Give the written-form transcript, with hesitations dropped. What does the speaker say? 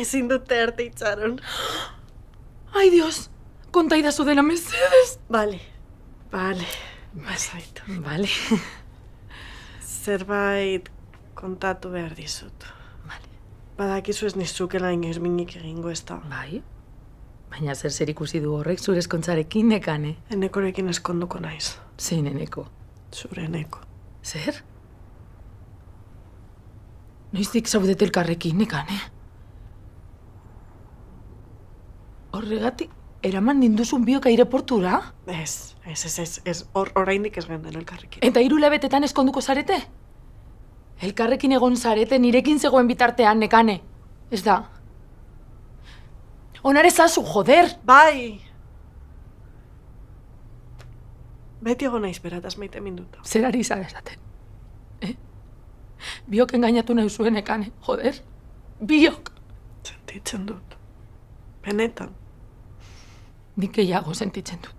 Ezin dute arte itxaron. Ai, Dios, konta idazu dena mesedez. Bale. Bazait. Bale. Zerbait kontatu behar dizut. Bale. Badakizu ez nizukela inoiz minik egingo ez da. Bai? Baina zer ikusi du horrek zure eskontzarekin, Nekane? Enekorekin eskonduko naiz. Zein Eneko? Zure Eneko. Zer? Noiztik zaudete elkarrekin, Nekane? Horregatik, eraman ninduzun biok aireportura? Ez, oraindik ez genden elkarrekin. Eta 3 hilabetetan eskonduko zarete? Elkarrekin egon zarete nirekin zegoen bitartean, Nekane. Ez da. Onar ezazu, joder! Bai! Beti egon naiz berataz maite minduta. Zer ari zara esaten? Biok engainatu nahi zuen, Nekane, joder. Biok! Sentitzen dut. Benetan. Nik gehiago sentitzen dut.